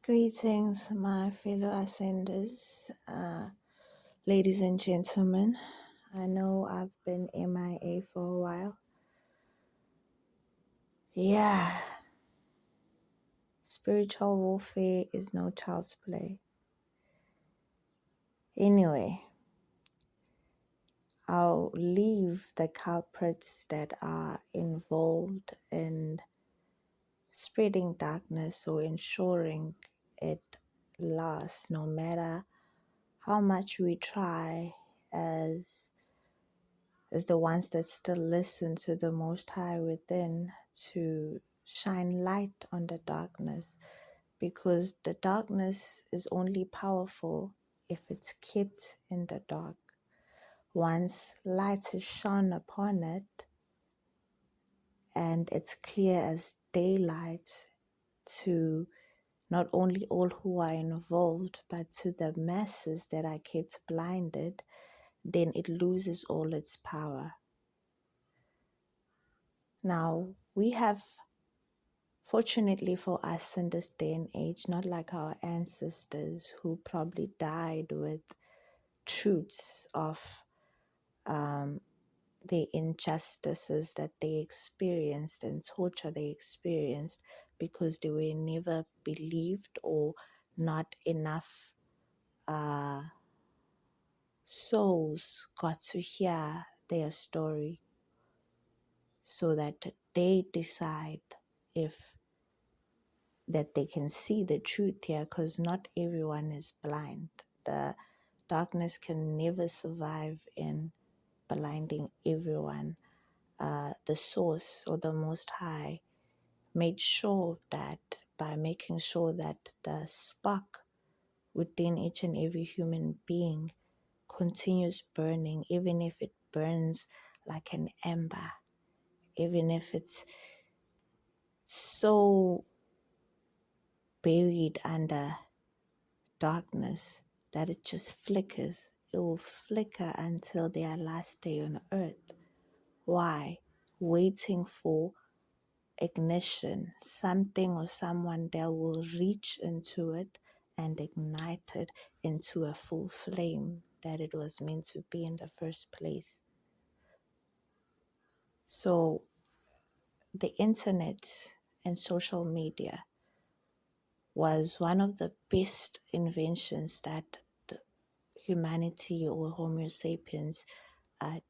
Greetings, my fellow ascenders, ladies and gentlemen. I know I've been MIA for a while. Yeah, spiritual warfare is no child's play. Anyway, I'll leave the culprits that are involved in spreading darkness or ensuring it lasts, no matter how much we try as the ones that still listen to the Most High within to shine light on the darkness, because the darkness is only powerful if it's kept in the dark. Once light is shone upon it and it's clear as daylight to not only all who are involved but to the masses that are kept blinded, then it loses all its power. Now, we have, fortunately for us in this day and age, not like our ancestors who probably died with truths of the injustices that they experienced and torture they experienced because they were never believed or not enough souls got to hear their story so that they decide if that they can see the truth here, because not everyone is blind. The darkness can never survive in blinding everyone. The source or the Most High made sure of that by making sure that the spark within each and every human being continues burning, even if it burns like an ember, even if it's so buried under darkness that it just flickers. It will flicker until their last day on earth. Why? Waiting for ignition, something or someone that will reach into it and ignite it into a full flame that it was meant to be in the first place. So the internet and social media was one of the best inventions that humanity or Homo sapiens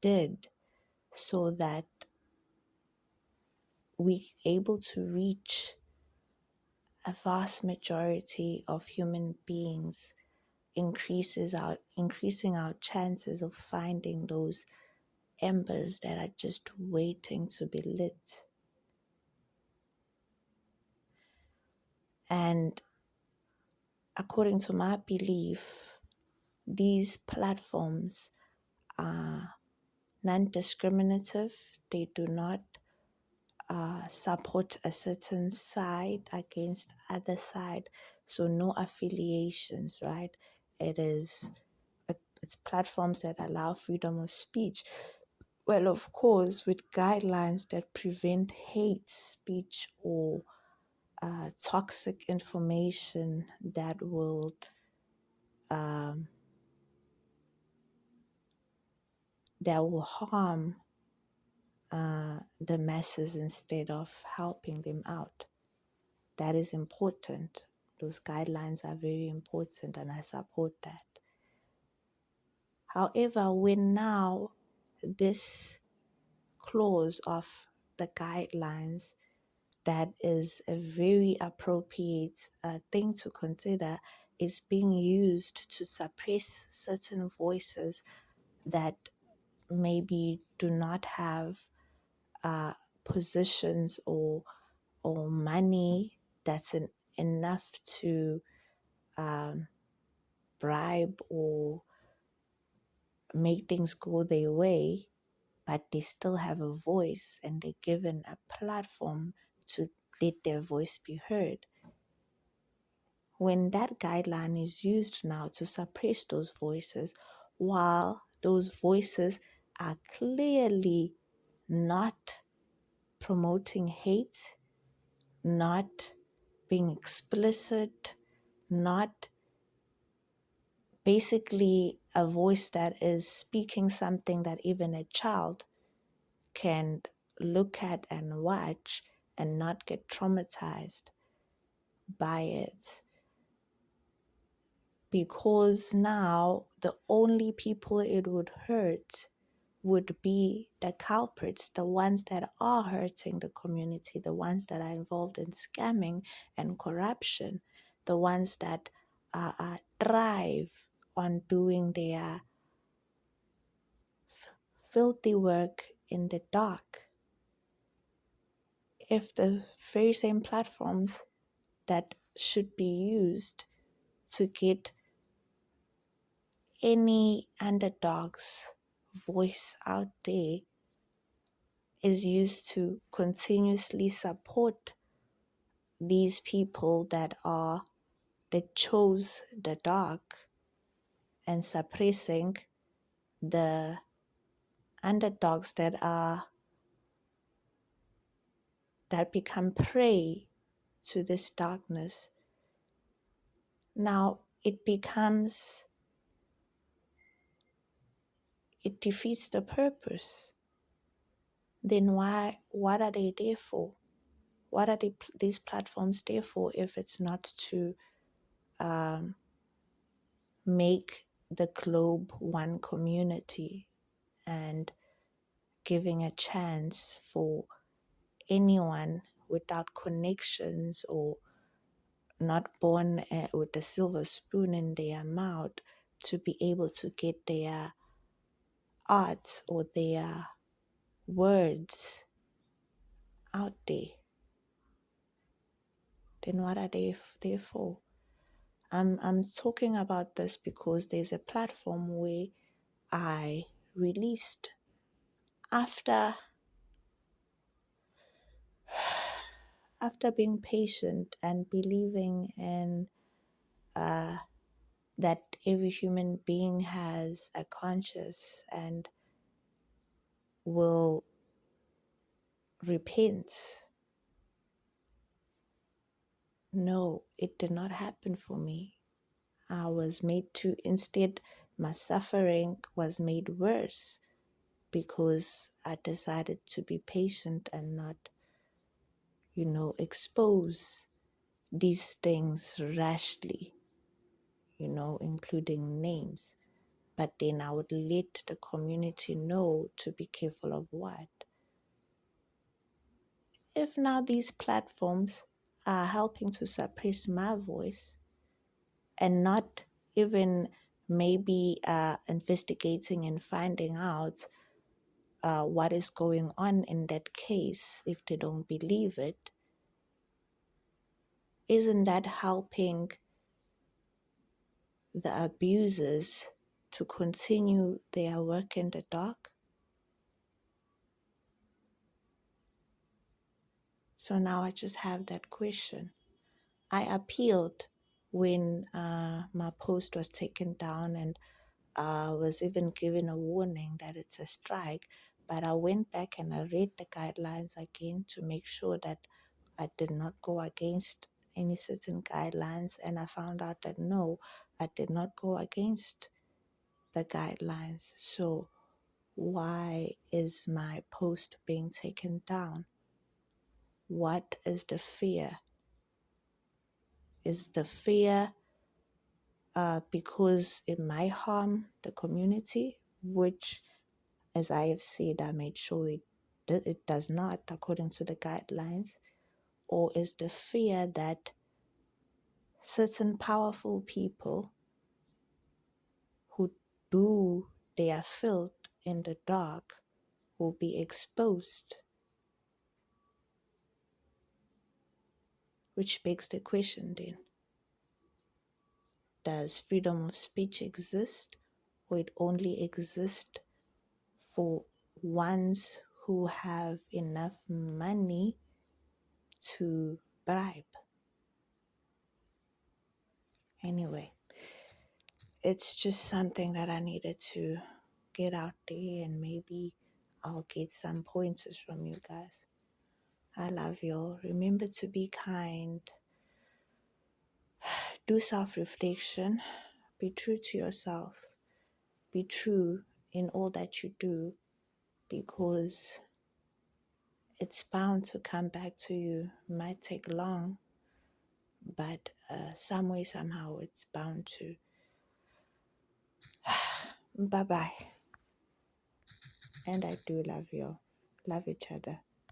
did, so that we able to reach a vast majority of human beings, increasing our chances of finding those embers that are just waiting to be lit. And according to my belief, these platforms are non-discriminative. They do not support a certain side against other side, so no affiliations, right? It's platforms that allow freedom of speech, well, of course, with guidelines that prevent hate speech or toxic information that will harm the masses instead of helping them out. That is important. Those guidelines are very important and I support that. However, when now this clause of the guidelines that is a very appropriate thing to consider is being used to suppress certain voices that maybe do not have positions or money that's enough to bribe or make things go their way, but they still have a voice and they're given a platform to let their voice be heard. When that guideline is used now to suppress those voices, while those voices are clearly not promoting hate, not being explicit, not basically a voice that is speaking something that even a child can look at and watch and not get traumatized by it. Because now the only people it would hurt would be the culprits, the ones that are hurting the community, the ones that are involved in scamming and corruption, the ones that thrive on doing their filthy work in the dark. If the very same platforms that should be used to get any underdog's voice out there is used to continuously support these people that chose the dark and suppressing the underdogs that become prey to this darkness. Now it defeats the purpose. Then what are they there for? What are these platforms there for if it's not to make the globe one community and giving a chance for anyone without connections or not born with a silver spoon in their mouth to be able to get their art or their words out there? Then what are they there for? I'm talking about this because there's a platform where I released after being patient and believing in that every human being has a conscience and will repent. No, it did not happen for me. I was made to, instead, my suffering was made worse because I decided to be patient and not, expose these things rashly, including names. But then I would let the community know to be careful of what. If now these platforms are helping to suppress my voice and not even maybe investigating and finding out what is going on in that case if they don't believe it, isn't that helping the abusers to continue their work in the dark? So now I just have that question. I appealed when my post was taken down and was even given a warning that it's a strike. But I went back and I read the guidelines again to make sure that I did not go against any certain guidelines. And I found out that no, I did not go against the guidelines. So why is my post being taken down? What is the fear? Is the fear because it might harm the community, which, as I have said, I made sure it does not according to the guidelines? Or is the fear that certain powerful people who do their filth in the dark will be exposed? Which begs the question then, does freedom of speech exist, or it only exists for ones who have enough money to bribe? Anyway, it's just something that I needed to get out there, and maybe I'll get some pointers from you guys. I love y'all. Remember to be kind. Do self-reflection. Be true to yourself. Be true in all that you do, because it's bound to come back to you. It might take long, but some way, somehow, it's bound to. Bye-bye. And I do love you. Love each other.